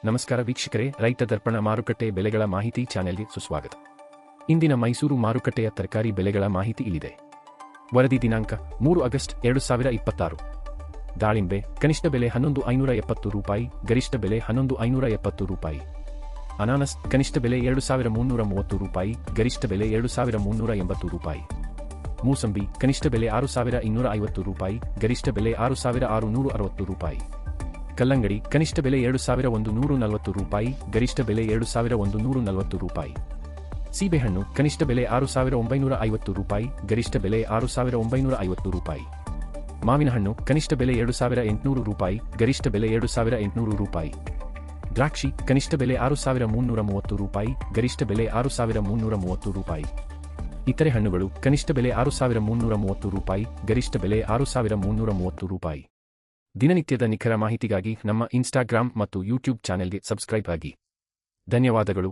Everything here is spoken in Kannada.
ನಮಸ್ಕಾರ ವೀಕ್ಷಕರೇ, ರೈತ ದರ್ಪಣ ಮಾರುಕಟ್ಟೆ ಬೆಲೆಗಳ ಮಾಹಿತಿ ಚಾನೆಲ್ಗೆ ಸುಸ್ವಾಗತ. ಇಂದಿನ ಮೈಸೂರು ಮಾರುಕಟ್ಟೆಯ ತರಕಾರಿ ಬೆಲೆಗಳ ಮಾಹಿತಿ ಇಲ್ಲಿದೆ. ವರದಿ ದಿನಾಂಕ 3 ಆಗಸ್ಟ್ 2026. ದಾಳಿಂಬೆ ಕನಿಷ್ಠ ಬೆಲೆ 11,570 ರೂಪಾಯಿ, ಗರಿಷ್ಠ ಬೆಲೆ 11,570 ರೂಪಾಯಿ. ಅನಾನಸ್ ಕನಿಷ್ಠ ಬೆಲೆ 2,330 ರೂಪಾಯಿ, ಗರಿಷ್ಠ ಬೆಲೆ 2,380 ರೂಪಾಯಿ. ಮೂಸಂಬಿ ಕನಿಷ್ಠ ಬೆಲೆ 6,250 ರೂಪಾಯಿ, ಗರಿಷ್ಠ ಬೆಲೆ 6,660 ರೂಪಾಯಿ. ಕಲ್ಲಂಗಡಿ ಕನಿಷ್ಠ ಬೆಲೆ 2,140 ರೂಪಾಯಿ, ಗರಿಷ್ಠ ಬೆಲೆ 2,140 ರೂಪಾಯಿ. ಸೀಬೆಹಣ್ಣು ಕನಿಷ್ಠ ಬೆಲೆ 6,950 ರೂಪಾಯಿ, ಗರಿಷ್ಠ ಬೆಲೆ 6,950 ರೂಪಾಯಿ. ಮಾವಿನ ಹಣ್ಣು ಕನಿಷ್ಠ ಬೆಲೆ 2,800 ರೂಪಾಯಿ, ಗರಿಷ್ಠ ಬೆಲೆ 2,800 ರೂಪಾಯಿ. ದ್ರಾಕ್ಷಿ ಕನಿಷ್ಠ ಬೆಲೆ 6,330 ರೂಪಾಯಿ, ಗರಿಷ್ಠ ಬೆಲೆ 6,330 ರೂಪಾಯಿ. ಇತರೆ ಹಣ್ಣುಗಳು ಕನಿಷ್ಠ ಬೆಲೆ 6,330 ರೂಪಾಯಿ, ಗರಿಷ್ಠ ಬೆಲೆ 6,330 ರೂಪಾಯಿ. ದಿನನಿತ್ಯದ ನಿಖರ ಮಾಹಿತಿಗಾಗಿ ನಮ್ಮ ಇನ್ಸ್ಟಾಗ್ರಾಮ್ ಮತ್ತು ಯೂಟ್ಯೂಬ್ ಚಾನೆಲ್ಗೆ ಸಬ್ಸ್ಕ್ರೈಬ್ ಆಗಿ. ಧನ್ಯವಾದಗಳು.